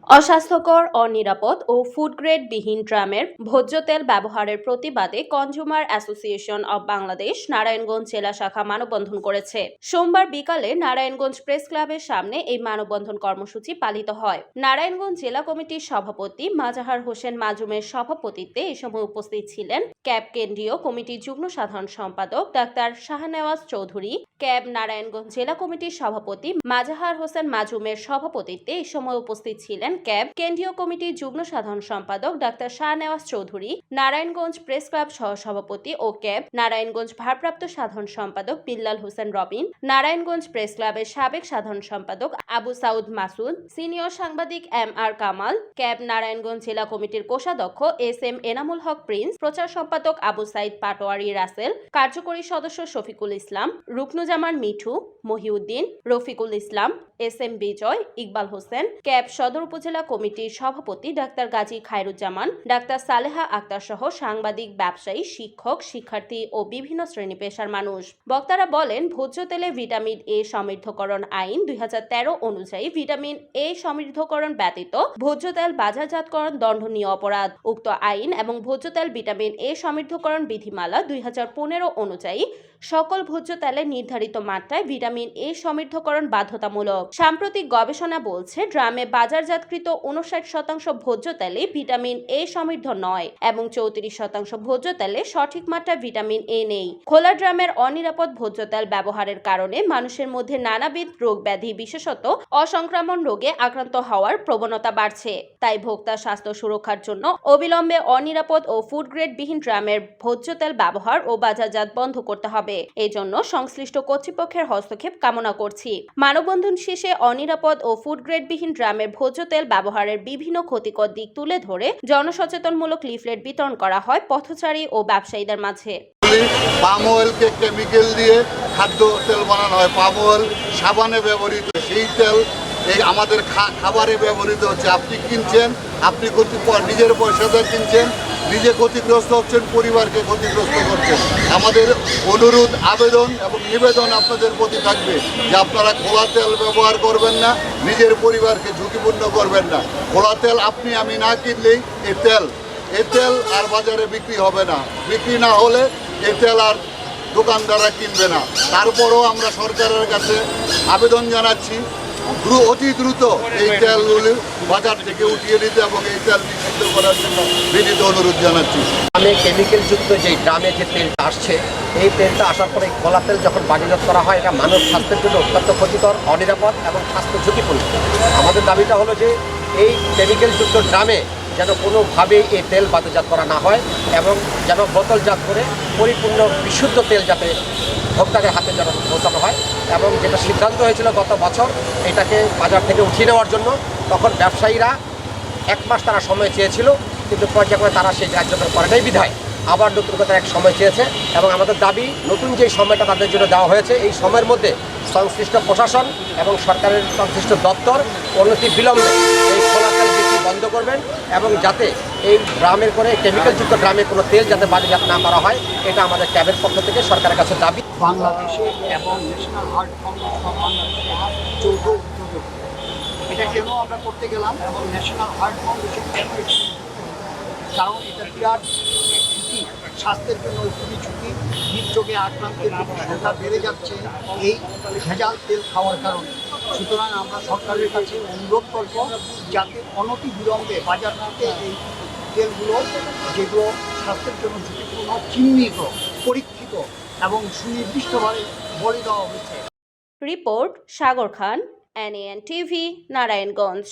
অস্বাস্থ্যকর, অনিরাপদ ও food grade বিহীন ড্রামের ভোজ্য তেল ব্যবহারের প্রতিবাদে consumer association of Bangladesh Narayanganj জেলা শাখা মানববন্ধন করেছে। সোমবার বিকালে নারায়ণগঞ্জ প্রেস ক্লাবের সামনে এই মানববন্ধন কর্মসূচি পালিত হয়। নারায়ণগঞ্জ জেলা কমিটির সভাপতি মাজাহার হোসেন মাজুমের সভাপতিত্বে এ সময় উপস্থিত ছিলেন ক্যাব কেন্দ্রীয় কমিটির যুগ্ম সাধারণ সম্পাদক ডাক্তার শাহনেওয়াজ চৌধুরী। ক্যাব নারায়ণগঞ্জ জেলা কমিটির সভাপতি মাজাহার হোসেন মাজুমের সভাপতিত্বে এ সময় উপস্থিত ছিলেন ক্যাব কেন্দ্রীয় কমিটির যুগ্ম সাধারণ সম্পাদক doctor Shahnewaz Chowdhury, Narayanganj press club সহসভাপতি ও ক্যাব নারায়ণগঞ্জ ভারপ্রাপ্ত সাধারণ সম্পাদক বিল্লাল হোসেন রবিন, নারায়ণগঞ্জ প্রেস ক্লাবের সাবেক সাধারণ সম্পাদক আবু সাউদ মাসুদ, সিনিয়র সাংবাদিক MR কামাল, ক্যাব নারায়ণগঞ্জ জেলা কমিটির কোষাধ্যক্ষ SM এনামুল হক প্রিন্স, প্রচার সম্পাদক আবু সাইদ পাটোয়ারি রাসেল, কার্যকরী সদস্য শফিকুল ইসলাম, রুকনুজামান মিঠু, মহিউদ্দিন, রফিকুল ইসলাম, SM বিজয়, ইকবাল হোসেন, ক্যাব সদর উপজেলা কমিটির সভাপতি ডাক্তার গাজী খায়রুজ্জামান, ডাক্তার সালেহা আক্তার সহ সাংবাদিক, ব্যবসায়ী, শিক্ষক, শিক্ষার্থী ও বিভিন্ন শ্রেণী পেশার মানুষ। বক্তারা বলেন, ভোজ্য তেলে ভিটামিন A সমৃদ্ধকরণ আইন 2013 অনুযায়ী ভিটামিন A সমৃদ্ধকরণ ব্যতীত ভোজ্য তেল বাজারজাতকরণ দণ্ডনীয় অপরাধ। উক্ত আইন এবং ভোজ্য তেল ভিটামিন A সমৃদ্ধকরণ বিধিমালা 2015 অনুযায়ী সকল ভোজ্য তেলে নির্ধারিত মাত্রায় ভিটামিন A সমৃদ্ধকরণ বাধ্যতামূলক। সাম্প্রতিক গবেষণা বলছে, ড্রামে বাজারজাতকৃত 59% ভোজ্য তেলে ভিটামিন A সমৃদ্ধ নয় এবং 34% ভোজ্য তেলে সঠিক মাত্রায় ভিটামিন A নেই। খোলা ড্রামের অনিরাপদ ভোজ্য তেল ব্যবহারের কারণে মানুষের মধ্যে নানাবিধ রোগ ব্যাধি, বিশেষত অসংক্রামক রোগে আক্রান্ত হওয়ার প্রবণতা বাড়ছে। তাই ভোক্তা স্বাস্থ্য সুরক্ষার জন্য অবিলম্বে অনিরাপদ ও ফুড গ্রেড বিহীন ড্রামের ভোজ্য তেল ব্যবহার ও বাজারজাত বন্ধ করতে হবে। এই জন্য সংশ্লিষ্ট কর্তৃপক্ষের হস্তক্ষেপ কামনা করছি। মানববন্ধন শেষে অনিরাপদ ও ফুড গ্রেড বিহীন ড্রামের ভোজ্য তেল ব্যবহারের বিভিন্ন ক্ষতিকর দিক তুলে ধরে জনসচেতনমূলক লিফলেট বিতরণ করা হয় পথচারী ও ব্যবসায়ীদের মাঝে। পাম অয়েলকে কেমিক্যাল দিয়ে খাদ্য তেল বানানো হয়। পাম অয়েল সাবানে ব্যবহৃত, সেই তেল এই আমাদের খাবারে ব্যবহৃত হচ্ছে। আপনি কিনছেন, আপনি নিজের পয়সাতে কিনছেন, নিজে ক্ষতিগ্রস্ত হচ্ছেন, পরিবারকে ক্ষতিগ্রস্ত করছেন। আমাদের অনুরোধ, আবেদন এবং নিবেদন আপনাদের প্রতি থাকবে যে আপনারা খোলা তেল ব্যবহার করবেন না, নিজের পরিবারকে ঝুঁকিপূর্ণ করবেন না। খোলা তেল আপনি আমি না কিনলেই এ তেল আর বাজারে বিক্রি হবে না। বিক্রি না হলে এ তেল আর দোকানদাররা কিনবে না। তারপরও আমরা সরকারের কাছে আবেদন জানাচ্ছি অতি দ্রুত এই তেলগুলি বাজার থেকে উঠিয়ে দিতে এবং এই তেল নিষিদ্ধ করার জন্য বিনীত অনুরোধ জানাচ্ছি। আমি কেমিক্যালযুক্ত যে ড্রামে যে তেলটা আসছে, এই তেলটা আসার পরে খোলা তেল যখন বাজারজাত করা হয়, এটা মানব স্বাস্থ্যের জন্য অত্যন্ত ক্ষতিকর, অনিরাপদ এবং স্বাস্থ্য ঝুঁকিপূর্ণ। আমাদের দাবিটা হলো যে এই কেমিক্যালযুক্ত ড্রামে যেন কোনোভাবেই এই তেল বাজারজাত করা না হয় এবং যেন বোতলজাত করে পরিপূর্ণ বিশুদ্ধ তেল যাতে ভোক্তাদের হাতে যেন পৌঁছানো হয়। এবং যেটা সিদ্ধান্ত হয়েছিল গত বছর এটাকে বাজার থেকে উঠিয়ে নেওয়ার জন্য, তখন ব্যবসায়ীরা 1 মাস তারা সময় চেয়েছিল, কিন্তু পর্যায়ক্রমে তারা সেই কার্যকর করে নাই বিধায় আবার নতুন করে এক সময় চেয়েছে। এবং আমাদের দাবি, নতুন যে সময়টা তাদের জন্য দেওয়া হয়েছে, এই সময়ের মধ্যে সংশ্লিষ্ট প্রশাসন এবং সরকারের সংশ্লিষ্ট দপ্তর অনতি বিলম্বে এই খোলা তেল বিক্রি বন্ধ করবেন এবং যাতে এই ড্রামের করে কেমিক্যালযুক্ত ড্রামে কোনো তেল যাতে বাজারজাত না করা হয়, এটা আমাদের ক্যাবের পক্ষ থেকে সরকারের কাছে দাবি। বাংলাদেশে এবং ন্যাশনাল হার্ট ফাউন্ডেশন বাংলাদেশে যৌথ উদ্যোগে এটা কেন আমরা করতে গেলাম এবং ন্যাশনাল হার্ট ফাউন্ডেশন কেন, কারণ এটা বিরাট ঝুঁকি, স্বাস্থ্যের জন্য খুবই ঝুঁকি। হৃদরোগে আক্রান্তের সংখ্যা বেড়ে যাচ্ছে এই ভেজাল তেল খাওয়ার কারণে। সুতরাং আমরা সরকারের কাছে অনুরোধ করব যাতে অনতি বিলম্বে বাজার থেকে এই তেলগুলো, যেগুলো স্বাস্থ্যের জন্য ঝুঁকিপূর্ণ, চিহ্নিত, পরীক্ষিত এবং সুনির্দিষ্টভাবে বলে দেওয়া হয়েছে। রিপোর্ট সাগর খান, NAN TV, নারায়ণগঞ্জ।